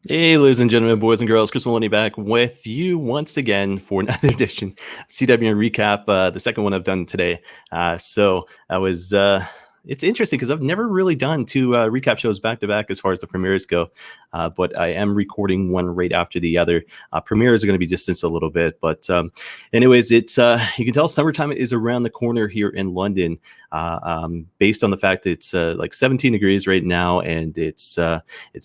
Hey, ladies and gentlemen, boys and girls, Chris Maloney back with you once again for another edition of CWN Recap, the second one I've done today. So I was, it's interesting because I've never really done two recap shows back to back as far as the premieres go, but I am recording one right after the other. Premieres are going to be distanced a little bit, but anyways, it's you can tell summertime is around the corner here in London, based on the fact that it's like 17 degrees right now, and it's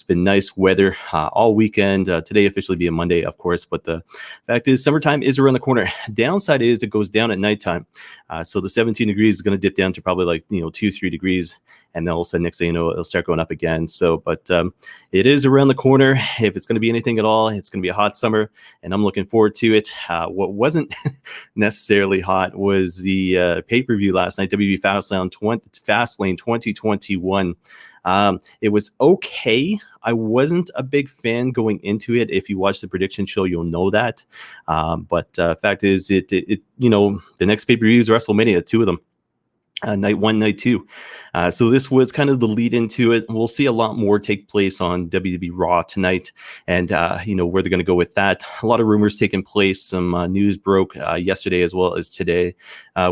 been nice weather all weekend. Today officially being Monday, of course, but the fact is summertime is around the corner. Downside is it goes down at nighttime. So the 17 degrees is going to dip down to probably like 2-3 degrees, and then all of a sudden next thing you know it'll start going up again. So but it is around the corner. If it's going to be anything at all, it's going to be a hot summer, and I'm looking forward to it. What wasn't necessarily hot was the pay-per-view last night, WWE Fastlane 2021. It was okay. I wasn't a big fan going into it. If you watch the prediction show, you'll know that. But fact is, the next pay-per-view is WrestleMania, two of them. Night one, night two. So this was kind of the lead into it. We'll see a lot more take place on WWE Raw tonight, and where they're going to go with that. A lot of rumors taking place. Some news broke yesterday as well as today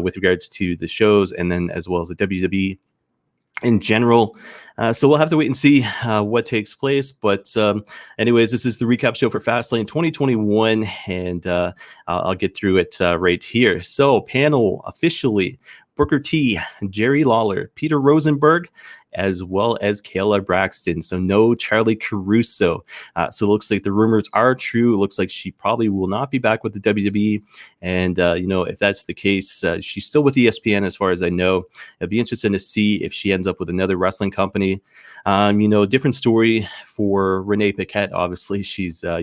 with regards to the shows, and then as well as the WWE in general. So we'll have to wait and see what takes place. But anyways, this is the recap show for Fastlane 2021, and I'll get through it right here. So panel officially: Booker T, Jerry Lawler, Peter Rosenberg, as well as Kayla Braxton. So no Charlie Caruso. So it looks like the rumors are true. It looks like she probably will not be back with the WWE. And, if that's the case, she's still with ESPN as far as I know. It'd be interesting to see if she ends up with another wrestling company. Different story for Renee Paquette. Obviously, she's, a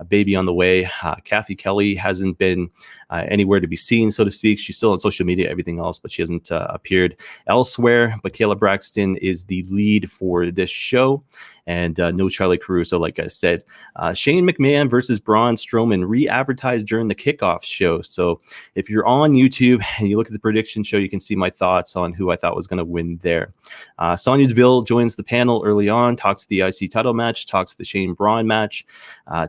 baby on the way. Kathy Kelly hasn't been anywhere to be seen, so to speak. She's still on social media, everything else, but she hasn't appeared elsewhere. But Kayla Braxton is the lead for this show, and no Charlie Caruso, like I said. Shane McMahon versus Braun Strowman re-advertised during the kickoff show. So if you're on YouTube and you look at the prediction show, you can see my thoughts on who I thought was going to win there. Sonya Deville joins the panel early on, talks the IC title match, talks the Shane Braun match,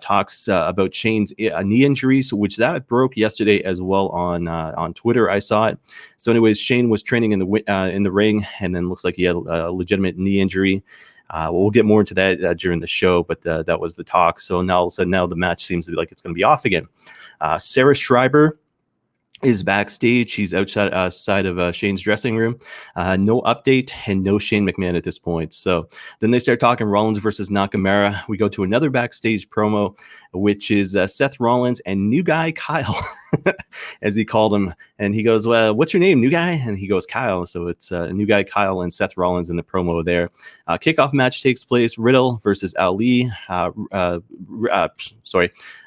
talks about Shane's knee injuries, which that broke yesterday as well on Twitter. I saw it. So anyways, Shane was training in the ring, and then looks like he had a legitimate knee injury. We'll get more into that during the show, but that was the talk. So now all of a sudden, now the match seems to be like it's going to be off again. Sarah Schreiber is backstage. She's outside of Shane's dressing room. No update and no Shane McMahon at this point. So then they start talking Rollins versus Nakamura. We go to another backstage promo, which is Seth Rollins and new guy Kyle, as he called him. And he goes, well, what's your name, new guy? And he goes, Kyle. So it's new guy Kyle and Seth Rollins in the promo there. Kickoff match takes place. Riddle versus Ali.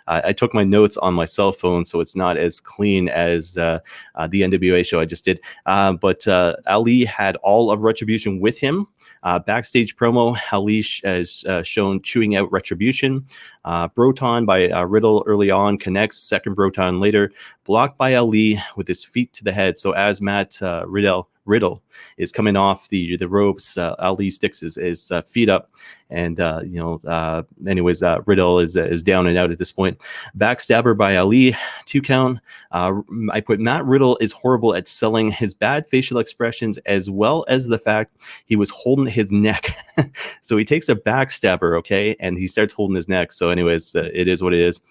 I took my notes on my cell phone, so it's not as clean as the NWA show I just did. But Ali had all of Retribution with him. Backstage promo, Ali is shown chewing out Retribution. Broton by Riddle early on connects, second Broton later, blocked by Ali with his feet to the head. So as Matt Riddle is coming off the ropes, Ali sticks his feet up, and Riddle is down and out at this point. Backstabber by Ali, 2 count. I put Matt Riddle is horrible at selling his bad facial expressions, as well as the fact he was holding his neck. So he takes a backstabber, okay, and he starts holding his neck. So anyways, it is what it is.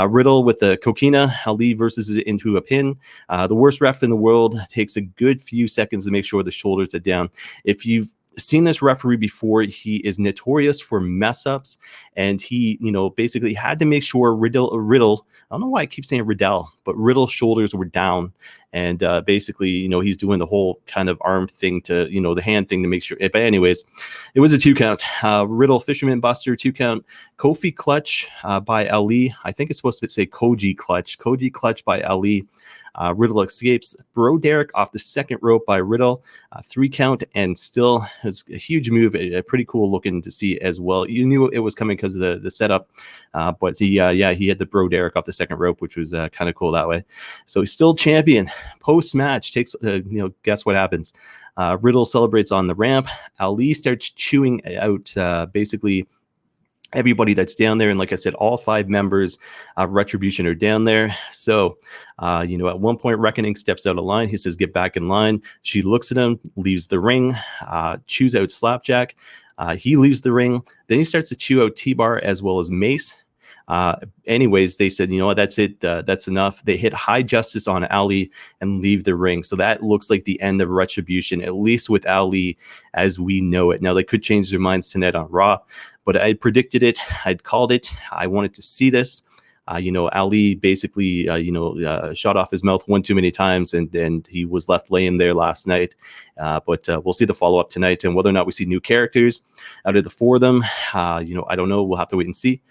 Riddle with the coquina, Ali versus it into a pin. The worst ref in the world takes a good few seconds to make sure the shoulders are down. If you've seen this referee before, he is notorious for mess ups, and he, basically had to make sure Riddle, I don't know why I keep saying Riddle, but Riddle's shoulders were down. And basically, he's doing the whole kind of arm thing to, the hand thing to make sure. But anyways, it was a 2 count. Riddle, Fisherman Buster, 2 count. Kofi Clutch by Ali. I think it's supposed to say Koji Clutch. Koji Clutch by Ali. Riddle escapes. Bro Derek off the second rope by Riddle. 3 count, and still has a huge move. Pretty cool looking to see as well. You knew it was coming because of the setup. But he had the Bro Derek off the second rope, which was kind of cool that way. So he's still champion. Post-match, takes, guess what happens? Riddle celebrates on the ramp. Ali starts chewing out basically everybody that's down there. And like I said, all 5 members of Retribution are down there. So, at one point, Reckoning steps out of line. He says, "Get back in line." She looks at him, leaves the ring, chews out Slapjack. He leaves the ring. Then he starts to chew out T-Bar as well as Mace. Anyways, they said, that's it. That's enough. They hit High Justice on Ali and leave the ring. So that looks like the end of Retribution, at least with Ali as we know it. Now, they could change their minds tonight on Raw, but I predicted it. I'd called it. I wanted to see this. Ali basically, shot off his mouth one too many times, and he was left laying there last night. But we'll see the follow-up tonight, and whether or not we see new characters out of the 4 of them, I don't know. We'll have to wait and see.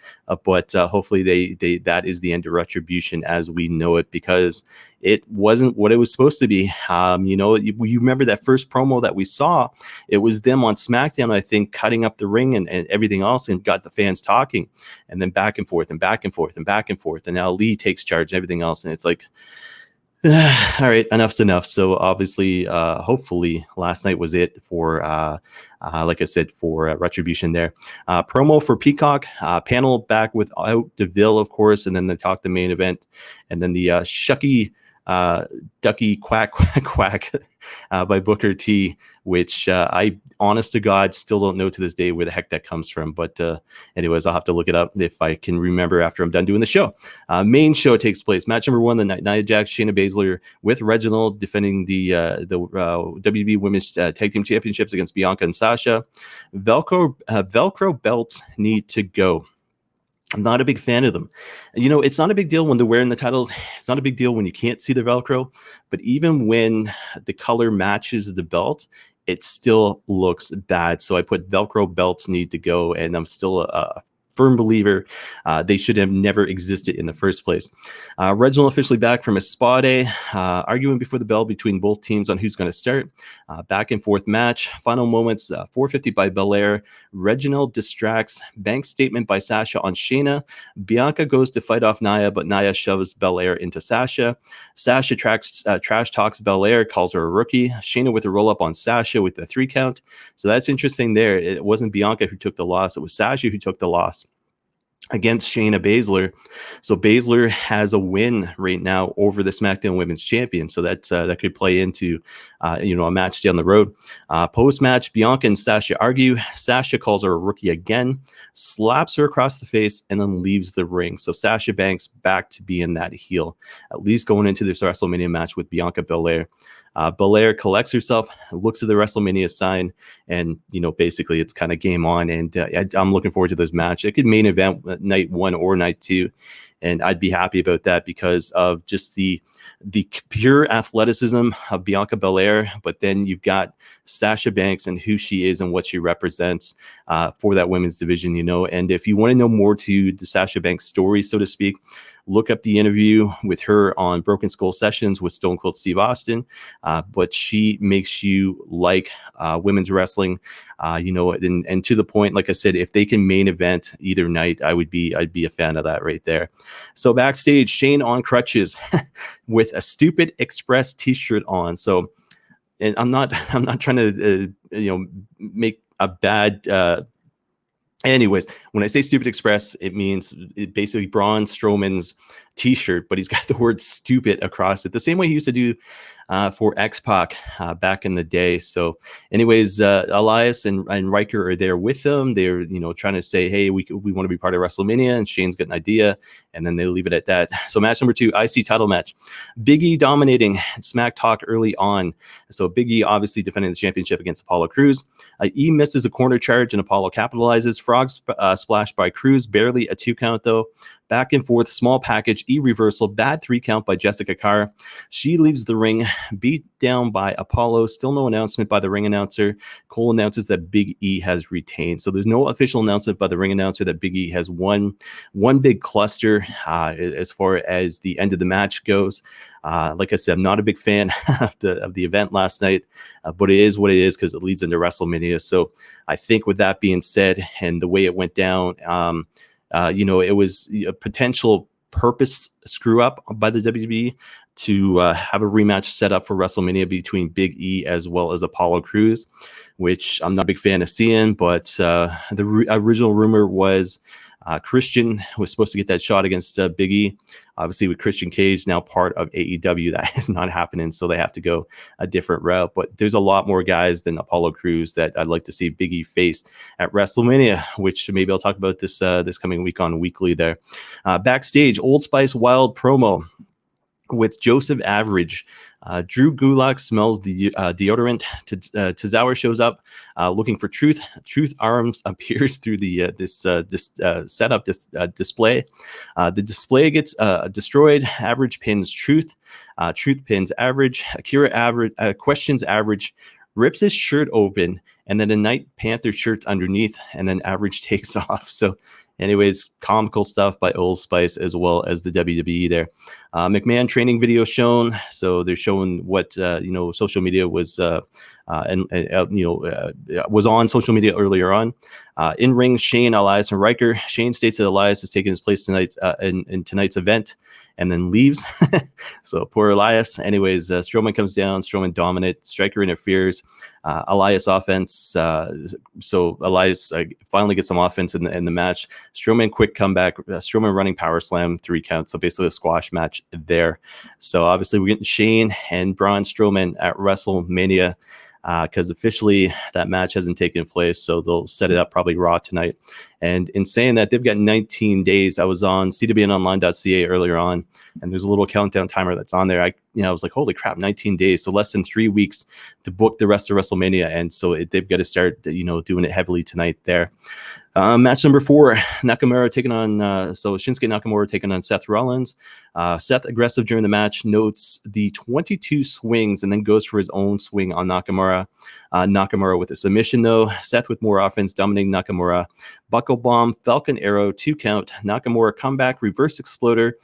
But hopefully they that is the end of Retribution as we know it, because it wasn't what it was supposed to be. You remember that first promo that we saw? It was them on SmackDown, I think, cutting up the ring and everything else, and got the fans talking, and then back and forth and back and forth and back and forth. And now Lee takes charge and everything else, and it's like, all right, enough's enough. So obviously, hopefully, last night was it for, like I said, for Retribution there. Promo for Peacock, panel back without DeVille, of course, and then they talk the main event, and then the Shucky Ducky Quack Quack Quack by Booker T, which I, honest to God, still don't know to this day where the heck that comes from. But anyways, I'll have to look it up if I can remember after I'm done doing the show. Main show takes place. Match number 1, the Nia Jax, Shayna Baszler with Reginald defending the WWE Women's Tag Team Championships against Bianca and Sasha. Velcro belts need to go. I'm not a big fan of them. It's not a big deal when they're wearing the titles. It's not a big deal when you can't see the Velcro. But even when the color matches the belt, it still looks bad. So I put Velcro belts need to go, and I'm still a firm believer they should have never existed in the first place. Reginald officially back from his spa day, arguing before the bell between both teams on who's going to start. Back and forth match. Final moments, 450 by Belair. Reginald distracts. Bank statement by Sasha on Shayna. Bianca goes to fight off Nia, but Nia shoves Belair into Sasha. Sasha trash talks Belair, calls her a rookie. Shayna with a roll up on Sasha with the 3 count. So that's interesting there. It wasn't Bianca who took the loss. It was Sasha who took the loss against Shayna Baszler. So Baszler has a win right now over the SmackDown Women's Champion. So that could play into a match down the road. Post-match, Bianca and Sasha argue. Sasha calls her a rookie again, slaps her across the face, and then leaves the ring. So Sasha Banks back to being that heel, at least going into this WrestleMania match with Bianca Belair. Belair collects herself, looks at the WrestleMania sign, and basically it's kind of game on. And I'm looking forward to this match. It could main event night 1 or night 2, and I'd be happy about that because of just the pure athleticism of Bianca Belair. But then you've got Sasha Banks and who she is and what she represents for that women's division. And if you want to know more to the Sasha Banks story, so to speak, look up the interview with her on Broken Skull Sessions with Stone Cold Steve Austin. But she makes you like women's wrestling, and to the point, like I said, if they can main event either night, I'd be a fan of that right there. So backstage, Shane on crutches with a Stupid Express t-shirt on. So, and I'm not trying to make a bad anyways, when I say Stupid Express, it means basically Braun Strowman's t-shirt, but he's got the word stupid across it, the same way he used to do for X-Pac back in the day. So anyways, Elias and Riker are there with them. They're trying to say, hey, we want to be part of WrestleMania, and Shane's got an idea, and then they leave it at that. So match number 2, IC title match. Big E dominating Smack Talk early on. So Big E obviously defending the championship against Apollo Crews. E misses a corner charge and Apollo capitalizes. Frog splash by Crews, barely a 2 count though. Back and forth, small package, E reversal, bad 3 count by Jessica Carr. She leaves the ring, beat down by Apollo. Still no announcement by the ring announcer. Cole announces that Big E has retained. So there's no official announcement by the ring announcer that Big E has won. One big cluster as far as the end of the match goes. Like I said, I'm not a big fan of the event last night, but it is what it is because it leads into WrestleMania. So I think with that being said, and the way it went down, it was a potential purpose screw up by the WWE to have a rematch set up for WrestleMania between Big E as well as Apollo Crews, which I'm not a big fan of seeing. But the original rumor was Christian was supposed to get that shot against Big E. Obviously, with Christian Cage now part of AEW, that is not happening, so they have to go a different route. But there's a lot more guys than Apollo Crews that I'd like to see Big E face at WrestleMania, which maybe I'll talk about this this coming week on Weekly there. Backstage, Old Spice Wild promo with Joseph Average. Drew Gulak smells the deodorant. Tozawa shows up looking for Truth. Truth arms appears through the this display. The display gets destroyed. Average pins Truth. Truth pins Average. Akira Average questions Average, rips his shirt open, and then a Night Panther shirt's underneath, and then Average takes off. So anyways, comical stuff by Old Spice as well as the WWE there. McMahon training video shown. So they're showing what, social media was, was on social media earlier on. In ring, Shane, Elias, and Riker. Shane states that Elias is taking his place tonight in tonight's event and then leaves. So poor Elias. Anyways, Strowman comes down. Strowman dominant. Striker interferes. Elias offense. So Elias finally gets some offense in the match. Strowman quick comeback. Strowman running power slam, 3 count. So basically a squash match there. So obviously we're getting Shane and Braun Strowman at WrestleMania because officially that match hasn't taken place. So they'll set it up probably Raw tonight. And in saying that, they've got 19 days. I was on CWNonline.ca earlier on, and there's a little countdown timer that's on there. I was like, holy crap, 19 days. So less than 3 weeks to book the rest of WrestleMania. And so they've got to start, doing it heavily tonight there. Match number 4, Nakamura taking on, Shinsuke Nakamura taking on Seth Rollins. Seth, aggressive during the match, notes the 22 swings and then goes for his own swing on Nakamura. Nakamura with a submission, though. Seth with more offense, dominating Nakamura. Buckle bomb, Falcon arrow, 2 count. Nakamura comeback, reverse exploder.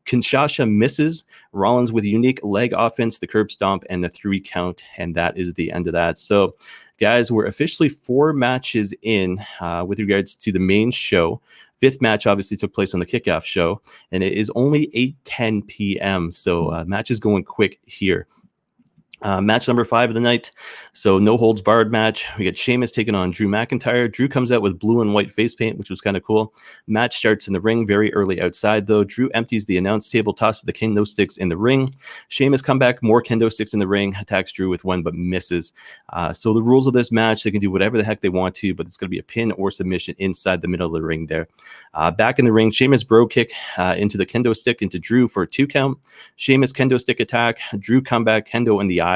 Kinshasa misses. Rollins with unique leg offense, the curb stomp, and the 3 count. And that is the end of that. So, guys, we're officially 4 matches in with regards to the main show. 5th match obviously took place on the kickoff show, and it is only 8:10 p.m. So match is going quick here. Match number 5 of the night. So no holds barred match. We got Sheamus taking on Drew McIntyre. Drew comes out with blue and white face paint, which was kind of cool. Match starts in the ring very early outside, though. Drew empties the announce table, tosses the kendo sticks in the ring. Sheamus come back, more kendo sticks in the ring, attacks Drew with one, but misses. So the rules of this match, they can do whatever the heck they want to, but it's going to be a pin or submission inside the middle of the ring there. Back in the ring, Sheamus bro kick into the kendo stick into Drew for a 2 count. Sheamus kendo stick attack. Drew comeback, kendo in the eye.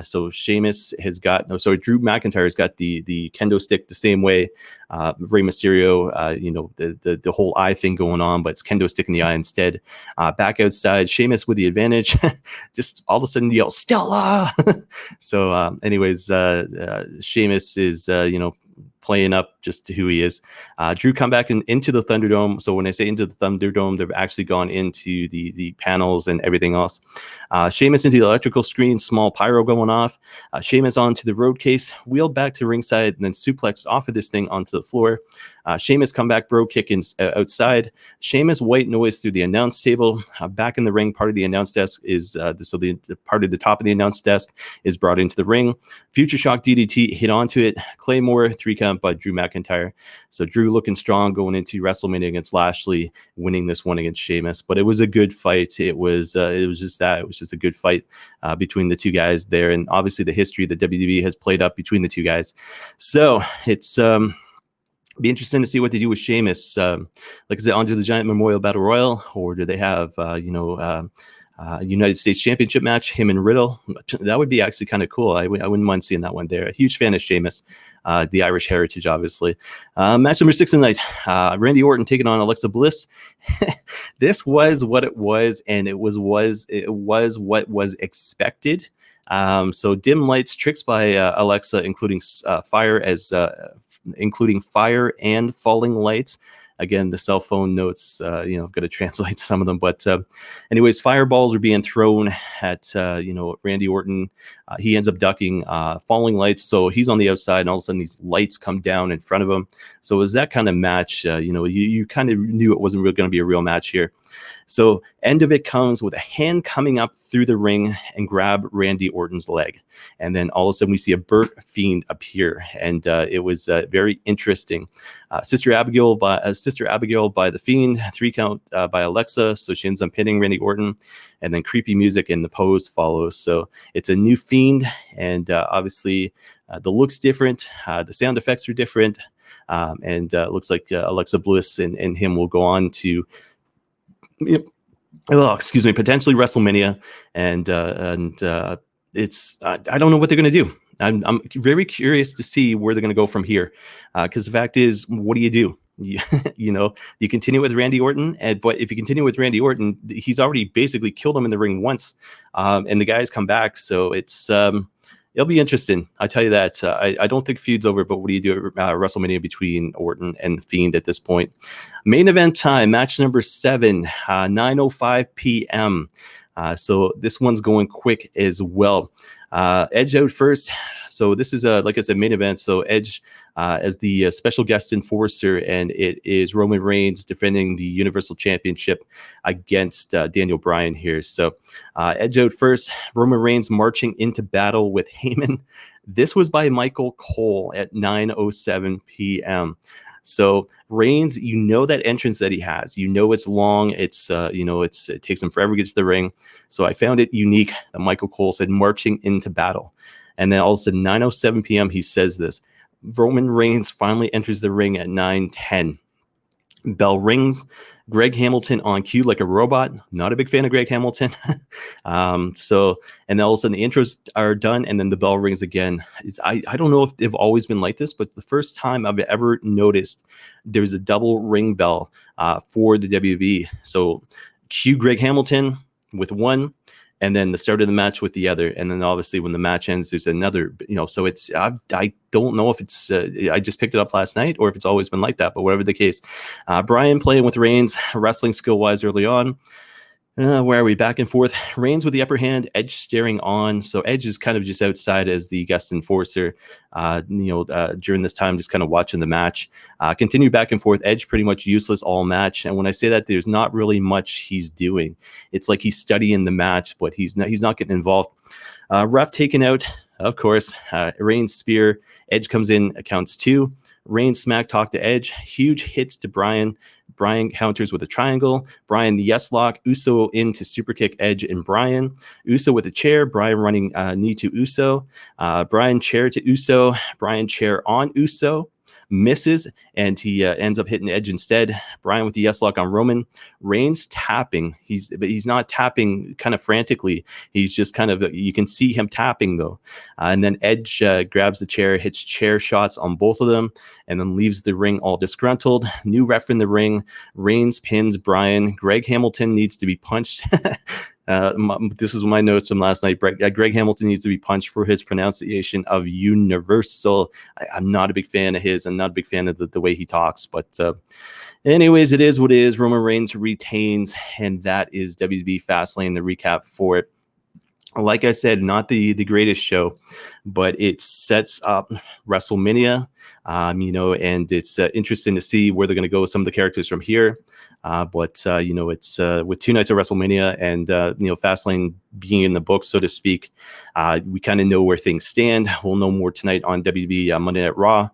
So Sheamus has got, Drew McIntyre has got the kendo stick the same way. Rey Mysterio, the whole eye thing going on, but it's kendo stick in the eye instead. Back outside, Sheamus with the advantage. Just all of a sudden yell, Stella! So anyways, Sheamus is, playing up just to who he is. Drew come back into the Thunderdome. So when I say into the Thunderdome, they've actually gone into the panels and everything else. Sheamus into the electrical screen, small pyro going off. Sheamus onto the road case, wheeled back to ringside, and then suplexed off of this thing onto the floor. Sheamus comeback bro kick outside. Sheamus white noise through the announce table. Back in the ring, part of the announce desk is the part of the top of the announce desk is brought into the ring. Future Shock DDT hit onto it. Claymore 3 count by Drew McIntyre. So Drew looking strong going into WrestleMania against Lashley, winning this one against Sheamus. But it was a good fight. It was just a good fight between the two guys there, and obviously the history that WWE has played up between the two guys. So it's be interesting to see what they do with Sheamus. Like I said, onto the Giant Memorial Battle Royal, or do they have United States Championship match, him and Riddle? That would be actually kind of cool. I wouldn't mind seeing that one there. A huge fan of Sheamus, the Irish heritage, obviously. Match number 6 of the night, Randy Orton taking on Alexa Bliss. This was what it was, and it was what was expected. So dim lights, tricks by Alexa, including fire and falling lights. Again, the cell phone notes, I've got to translate some of them. But anyways, fireballs are being thrown at, Randy Orton. He ends up ducking falling lights. So he's on the outside, and all of a sudden these lights come down in front of him. So it was that kind of match. You kind of knew it wasn't really going to be a real match here. So end of it comes with a hand coming up through the ring and grab Randy Orton's leg. And then all of a sudden we see a burnt fiend appear. And it was very interesting. Sister Abigail by the Fiend, 3 count by Alexa. So she ends up pinning Randy Orton. And then creepy music and the pose follows. So it's a new Fiend. And obviously the look's different. The sound effects are different. And it looks like Alexa Bliss and him will go on to potentially WrestleMania, and it's I don't know what they're going to do. I'm very curious to see where they're going to go from here, because the fact is, what do? You continue with Randy Orton, but if you continue with Randy Orton, he's already basically killed him in the ring once, and the guys come back, so it's it'll be interesting. I tell you that. I don't think feud's over, but what do you do at WrestleMania between Orton and Fiend at this point? Main event time, match number 7, 9:05 p.m. So this one's going quick as well. Edge out first. So this is like I said, main event. So Edge as the special guest enforcer, and it is Roman Reigns defending the Universal Championship against Daniel Bryan here. So Edge out first. Roman Reigns marching into battle with Heyman. This was by Michael Cole at 9:07 p.m. So Reigns, that entrance that he has, it's long. It's it takes him forever to get to the ring. So I found it unique that Michael Cole said marching into battle. And then all of a sudden, 9:07 p.m., he says this. Roman Reigns finally enters the ring at 9:10. Bell rings. Greg Hamilton on cue like a robot. Not a big fan of Greg Hamilton. And then all of a sudden the intros are done, and then the bell rings again. I don't know if they've always been like this, but the first time I've ever noticed there's a double ring bell for the WWE. So cue Greg Hamilton with one, and then the start of the match with the other. And then obviously when the match ends, there's another, so it's, I don't know if it's, I just picked it up last night or if it's always been like that, but whatever the case, Bryan playing with Reigns, wrestling skill wise early on. Where are we? Back and forth. Reigns with the upper hand, Edge staring on. So Edge is kind of just outside as the guest enforcer, during this time, just kind of watching the match. Continue back and forth. Edge pretty much useless all match. And when I say that, there's not really much he's doing. It's like he's studying the match, but he's not getting involved. Ref taken out, of course. Reigns spear. Edge comes in, counts 2. Reigns smack talk to Edge. Huge hits to Bryan. Bryan counters with a triangle. Bryan the yes lock. Uso into super kick Edge and Bryan. Uso with a chair. Bryan running knee to Uso. Bryan chair to Uso. Bryan chair on Uso. Misses, and he ends up hitting Edge instead. Bryan with the yes lock on Roman. Reigns tapping. But he's not tapping kind of frantically. He's just kind of, you can see him tapping though. And then Edge grabs the chair, hits chair shots on both of them, and then leaves the ring all disgruntled. New ref in the ring. Reigns pins Bryan. Greg Hamilton needs to be punched. This is my notes from last night. Greg Hamilton needs to be punched for his pronunciation of Universal. I'm not a big fan of his. I'm not a big fan of the way he talks. But anyways, it is what it is. Roman Reigns retains, and that is WWE Fastlane, the recap for it. Like I said, not the greatest show, but it sets up WrestleMania, and it's interesting to see where they're going to go with some of the characters from here. But it's with 2 nights of WrestleMania and, Fastlane being in the book, so to speak, we kind of know where things stand. We'll know more tonight on WWE Monday Night Raw.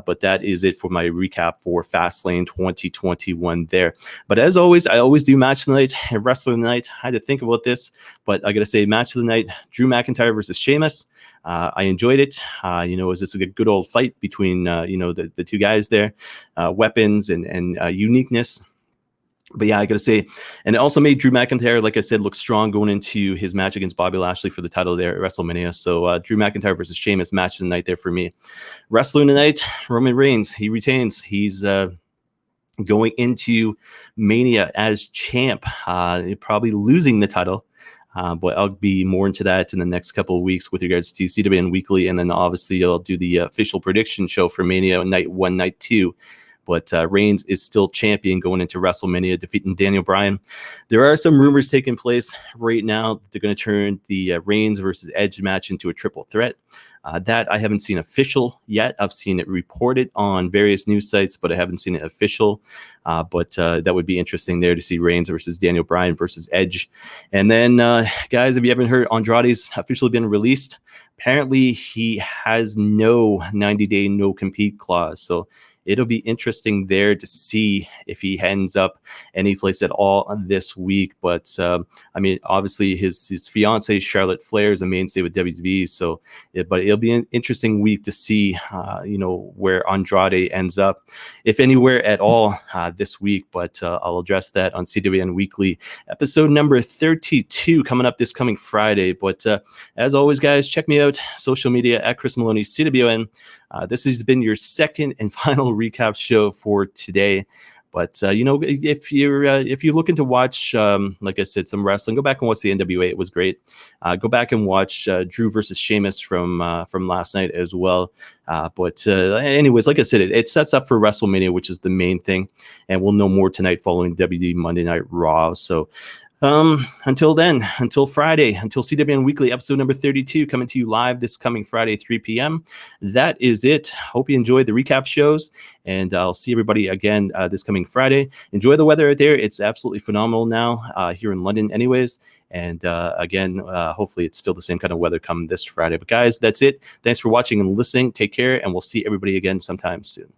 But that is it for my recap for Fastlane 2021 there. But as always, I always do match of the night and wrestler of the night. I had to think about this, but I got to say match of the night, Drew McIntyre versus Sheamus. I enjoyed it. It was just a good old fight between, the 2 guys there, weapons and uniqueness. But yeah, I got to say, and it also made Drew McIntyre, like I said, look strong going into his match against Bobby Lashley for the title there at WrestleMania. So Drew McIntyre versus Sheamus, match of the night there for me. Wrestler tonight, Roman Reigns. He retains. He's going into Mania as champ, probably losing the title. But I'll be more into that in the next couple of weeks with regards to CWN Weekly. And then obviously I'll do the official prediction show for Mania night 1, night 2. but Reigns is still champion going into WrestleMania, defeating Daniel Bryan. There are some rumors taking place right now. They're going to turn the Reigns versus Edge match into a triple threat. That I haven't seen official yet. I've seen it reported on various news sites, but I haven't seen it official. But that would be interesting there to see Reigns versus Daniel Bryan versus Edge. And then, guys, if you haven't heard, Andrade's officially been released. Apparently, he has no 90-day no-compete clause. So it'll be interesting there to see if he ends up any place at all this week. But I mean, obviously his fiance Charlotte Flair is a mainstay with WWE. So, but it'll be an interesting week to see, where Andrade ends up, if anywhere at all this week. But I'll address that on CWN Weekly, episode number 32, coming up this coming Friday. But as always, guys, check me out social media at Chris Maloney CWN. This has been your second and final recap show for today. But if you're looking to watch, like I said, some wrestling, go back and watch the NWA. It was great. Go back and watch Drew versus Sheamus from last night as well. But anyways, like I said, it sets up for WrestleMania, which is the main thing, and we'll know more tonight following WWE Monday Night Raw. So. Until then, until Friday, until CWN Weekly, episode number 32, coming to you live this coming Friday, 3 p.m. That is it. Hope you enjoyed the recap shows, and I'll see everybody again this coming Friday. Enjoy the weather out there. It's absolutely phenomenal now here in London anyways. And again, hopefully it's still the same kind of weather come this Friday. But guys, that's it. Thanks for watching and listening. Take care, and we'll see everybody again sometime soon.